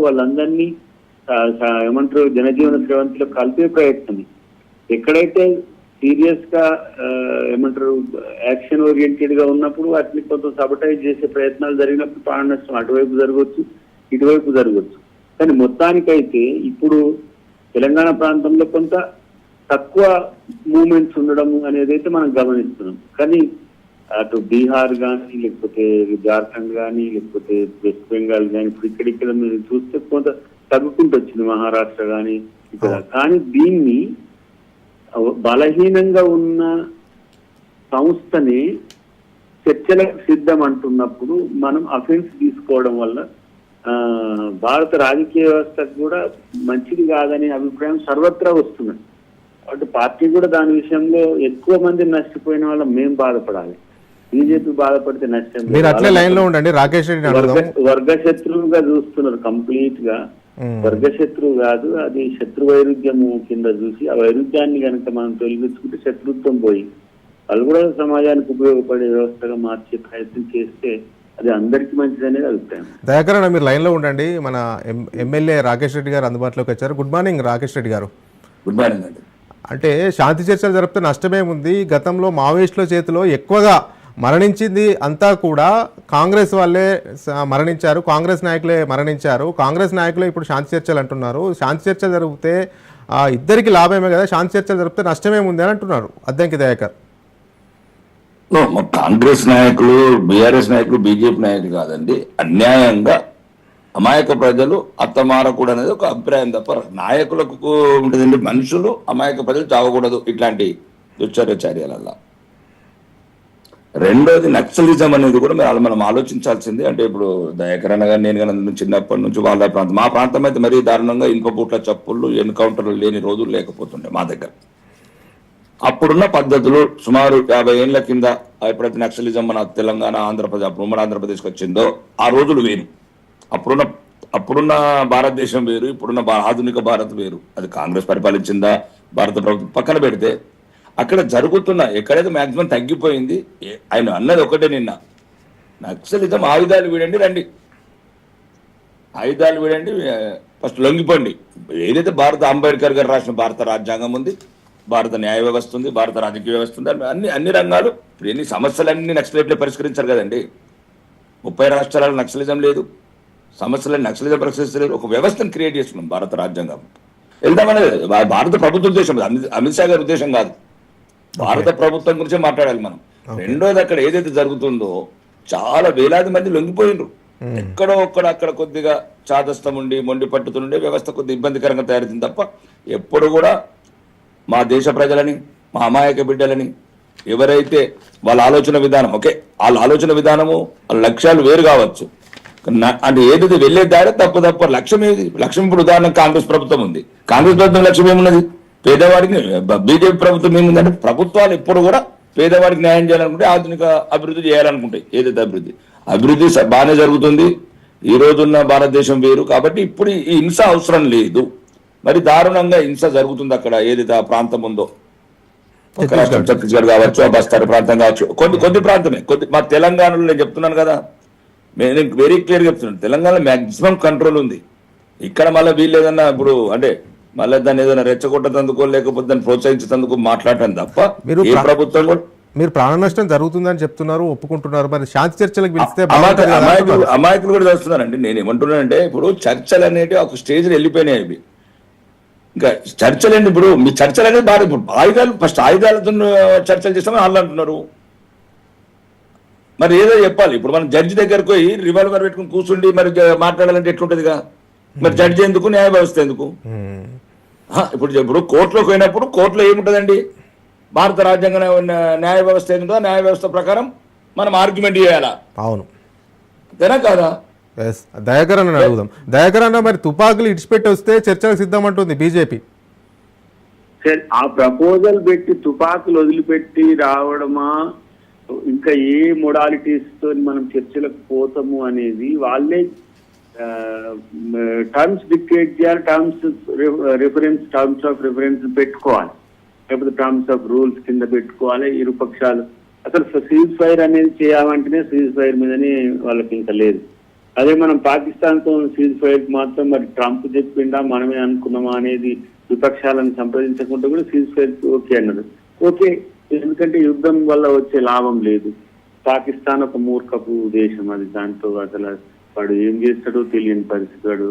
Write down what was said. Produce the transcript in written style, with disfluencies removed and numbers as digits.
వాళ్ళందరినీ ఏమంటారు జనజీవన స్రవంతిలో కలిపే ప్రయత్నం. ఎక్కడైతే సీరియస్ గా ఏమంటారు యాక్షన్ ఓరియంటెడ్ గా ఉన్నప్పుడు వాటిని కొంత సబటైజ్ చేసే ప్రయత్నాలు జరిగినప్పుడు ప్రాణ నష్టం అటువైపు జరగవచ్చు, ఇటువైపు జరగవచ్చు. కానీ మొత్తానికైతే ఇప్పుడు తెలంగాణ ప్రాంతంలో కొంత తక్కువ మూమెంట్స్ ఉండడం అనేది అయితే మనం గమనిస్తున్నాం. కానీ అటు బీహార్ కానీ, లేకపోతే జార్ఖండ్ కానీ, లేకపోతే వెస్ట్ బెంగాల్ కానీ, ఇప్పుడు ఇక్కడ మీరు చూస్తే కొంత తగ్గుకుంటూ వచ్చింది, మహారాష్ట్ర కానీ ఇక్కడ. కానీ దీన్ని బలహీనంగా ఉన్న సంస్థని చర్చలకు సిద్ధం అంటున్నప్పుడు మనం అఫెన్స్ తీసుకోవడం వల్ల భారత రాజకీయ వ్యవస్థకు కూడా మంచిది కాదనే అభిప్రాయం సర్వత్రా వస్తున్నది. కాబట్టి పార్టీ కూడా దాని విషయంలో ఎక్కువ మంది నష్టపోయిన వాళ్ళ మేము బాధపడాలి. బీజేపీ బాధపడితే నష్టం. మీరు అట్లే లైన్ లో ఉండండి. రాకేష్ రెడ్డి వర్గశత్రువుగా చూస్తున్నారు, కంప్లీట్ గా వర్గశత్రువు కాదు, అది శత్రు వైరుధ్యము కింద చూసి ఆ వైరుధ్యాన్ని కనుక మనం తొలగించుకుంటే శత్రుత్వం పోయి వాళ్ళు కూడా సమాజానికి ఉపయోగపడే వ్యవస్థగా మార్చే ప్రయత్నం చేస్తే అది అందరికీ మంచిది అనేది అభిప్రాయం. దయాకర్ అన్న మీరు లైన్ లో ఉండండి. మన ఎమ్మెల్యే రాకేష్ రెడ్డి గారు అందుబాటులోకి వచ్చారు. గుడ్ మార్నింగ్ రాకేష్ రెడ్డి గారు. గుడ్ మార్నింగ్ అండి. అంటే శాంతి చర్చలు జరిపితే నష్టమేముంది? గతంలో మావోయిస్టుల చేతిలో ఎక్కువగా మరణించింది అంతా కూడా కాంగ్రెస్ వాళ్ళే మరణించారు, కాంగ్రెస్ నాయకులే మరణించారు. కాంగ్రెస్ నాయకులే ఇప్పుడు శాంతి చర్చలు అంటున్నారు. శాంతి చర్చలు జరిగితే ఇద్దరికి లాభమే కదా, శాంతి చర్చలు జరిపితే నష్టమేముంది అని అంటున్నారు అద్దంకి దయాకర్. కాంగ్రెస్ నాయకులు, బీఆర్ఎస్ నాయకులు, బీజేపీ నాయకులు కాదండి. అన్యాయంగా అమాయక ప్రజలు అత్తమారకూడదు అనేది ఒక అభిప్రాయం తప్ప నాయకులకు ఉంటుందండి. మనుషులు అమాయక ప్రజలు చావకూడదు ఇట్లాంటి దుశ్చర్య చర్యలల్లా. రెండోది నక్సలిజం అనేది కూడా మనం ఆలోచించాల్సింది. అంటే ఇప్పుడు దయాకరణ గారు, నేను కానీ చిన్నప్పటి నుంచి వాళ్ళ ప్రాంతం, మా ప్రాంతం అయితే మరీ దారుణంగా ఇనుపపూట్ల చప్పుళ్ళు, ఎన్కౌంటర్లు లేని రోజులు లేకపోతుండే మా దగ్గర. అప్పుడున్న పద్ధతులు సుమారు 50 ఏళ్ల కింద ఎప్పుడైతే నక్సలిజం మన తెలంగాణ, ఆంధ్రప్రదేశ్, ఉమ్మడి ఆంధ్రప్రదేశ్కి వచ్చిందో ఆ రోజులు వేరు. అప్పుడున్న భారతదేశం వేరు, ఇప్పుడున్న ఆధునిక భారత్ వేరు. అది కాంగ్రెస్ పరిపాలించిందా, భారత ప్రభుత్వం పక్కన పెడితే అక్కడ జరుగుతున్న ఎక్కడైతే మాక్సిమం తగ్గిపోయింది. ఆయన అన్నది ఒకటే నిన్న, నక్సలిజం ఆయుధాలు వీడండి, రండి ఆయుధాలు వీడండి, ఫస్ట్ లొంగిపోండి. ఏదైతే అంబేద్కర్ గారు రాసిన భారత రాజ్యాంగం ఉంది, భారత న్యాయ వ్యవస్థ ఉంది, భారత రాజకీయ వ్యవస్థ ఉంది, అన్ని రంగాలు ఇప్పుడు ఎన్ని సమస్యలన్నీ నక్సలైట్లే పరిష్కరించారు కదండి. 30 రాష్ట్రాలలో నక్సలిజం లేదు, సమస్యలన్నీ నక్సలిజం పరిష్కరించలేదు. ఒక వ్యవస్థను క్రియేట్ చేస్తున్నాం భారత రాజ్యాంగం. వెళ్దామనేది భారత ప్రభుత్వ ఉద్దేశం, అమిత్ షా గారి ఉద్దేశం కాదు. భారత ప్రభుత్వం గురించే మాట్లాడాలి మనం. రెండోది, అక్కడ ఏదైతే జరుగుతుందో చాలా వేలాది మంది లొంగిపోయినరు. ఎక్కడో అక్కడ కొద్దిగా చాదస్తం ఉండి మొండి పట్టుతుండే వ్యవస్థ కొద్దిగా ఇబ్బందికరంగా తయారైంది తప్ప ఎప్పుడు కూడా మా దేశ ప్రజలని, మా అమాయక బిడ్డలని ఎవరైతే వాళ్ళ ఆలోచన విధానం, ఓకే వాళ్ళ ఆలోచన విధానము, వాళ్ళ లక్ష్యాలు వేరు కావచ్చు, అంటే ఏదైతే వెళ్లే దారి తప్ప లక్ష్యం ఏది? లక్ష్యం ఇప్పుడు ఉదాహరణ కాంగ్రెస్ ప్రభుత్వం ఉంది. కాంగ్రెస్ ప్రభుత్వం లక్ష్యం ఏమున్నది? పేదవాడికి. బీజేపీ ప్రభుత్వం ఏముందంటే ప్రభుత్వాలు ఎప్పుడు కూడా పేదవాడికి న్యాయం చేయాలనుకుంటే, ఆధునిక అభివృద్ధి చేయాలనుకుంటాయి. ఏదైతే అభివృద్ధి బాగానే జరుగుతుంది. ఈ రోజున్న భారతదేశం వేరు. కాబట్టి ఇప్పుడు ఈ హింస అవసరం లేదు. మరి దారుణంగా హింస జరుగుతుంది అక్కడ ఏదైతే ఆ ప్రాంతం ఉందో, ఒక రాష్ట్రం ఛత్తీస్గఢ్ కావచ్చు, ఆ బస్తార్ ప్రాంతం కావచ్చు, కొద్ది ప్రాంతమే. మా తెలంగాణలో నేను చెప్తున్నాను కదా, నేను వెరీ క్లియర్ చెప్తున్నాను, తెలంగాణలో మాక్సిమం కంట్రోల్ ఉంది. ఇక్కడ మళ్ళీ వీళ్ళు ఏదన్నా ఇప్పుడు అంటే మళ్ళీ దాన్ని ఏదైనా రెచ్చగొట్టేందుకో లేకపోతే దాన్ని ప్రోత్సహించేందుకు మాట్లాడటం తప్ప ఏ ప్రభుత్వం కూడా. మీరు ప్రాణ నష్టం జరుగుతుందని చెప్తున్నారు, ఒప్పుకుంటున్నారు. మరి శాంతి చర్చలకు పిలిస్తే అమాయకులు కూడా చేస్తున్నారండి. నేను ఏమంటున్నానంటే ఇప్పుడు చర్చలు అనేవి ఒక స్టేజ్ వెళ్ళిపోయినాయి. అవి ఇంకా చర్చలు అండి. ఇప్పుడు మీ చర్చలు అనేది బాగా, ఇప్పుడు ఆయుధాలు ఫస్ట్ ఆయుధాలతో చర్చలు చేస్తామని వాళ్ళు అంటున్నారు. మరి ఏదో చెప్పాలి. ఇప్పుడు మనం జడ్జి దగ్గరకు పోయి రివాల్వర్ పెట్టుకుని కూర్చుండి మరి మాట్లాడాలంటే ఎట్లుంటదిగా? మరి జడ్జి ఎందుకు, న్యాయ వ్యవస్థ ఎందుకు? ఇప్పుడు కోర్టులోకి పోయినప్పుడు కోర్టులో ఏముంటదండి? భారత రాజ్యాంగ న్యాయ వ్యవస్థ ఏంటో న్యాయ వ్యవస్థ ప్రకారం మనం ఆర్గ్యుమెంట్ చేయాలా? అవును, అంతేనా కాదా? దయాకర్ అన్న అడుగుదాం. దయాకర్ అన్న, మరి తుపాకులు ఇడిచిపెట్టి వస్తే చర్చలకు సిద్ధమంటుంది బీజేపీ. ఆ ప్రపోజల్ పెట్టి తుపాకులు వదిలిపెట్టి రావడమా, ఇంకా ఏ మొడాలిటీస్ తో మనం చర్చలకు పోతాము అనేది వాళ్ళే టర్మ్స్ డిక్టేట్ చేయాలి. టర్మ్స్ ఆఫ్ రిఫరెన్స్ పెట్టుకోవాలి, లేకపోతే టర్మ్స్ ఆఫ్ రూల్స్ కింద పెట్టుకోవాలి. ఇరుపక్షాలు అసలు సీజ్ ఫైర్ అనేది చేయాలంటేనే సీజ్ ఫైర్ మీదనే వాళ్ళకి ఇంకా లేదు. అదే మనం పాకిస్తాన్ తో సీజ్ ఫైర్ మాత్రం మరి ట్రంప్ చెప్పిండా మనమే అనుకున్నామా అనేది విపక్షాలను సంప్రదించకుండా కూడా సీజ్ ఫైర్ ఓకే అన్నారు. ఓకే, ఎందుకంటే యుద్ధం వల్ల వచ్చే లాభం లేదు. పాకిస్తాన్ ఒక మూర్ఖపు దేశం, అది దాంతో అసలు వాడు ఏం చేస్తాడో తెలియని పరిస్థితి. వాడు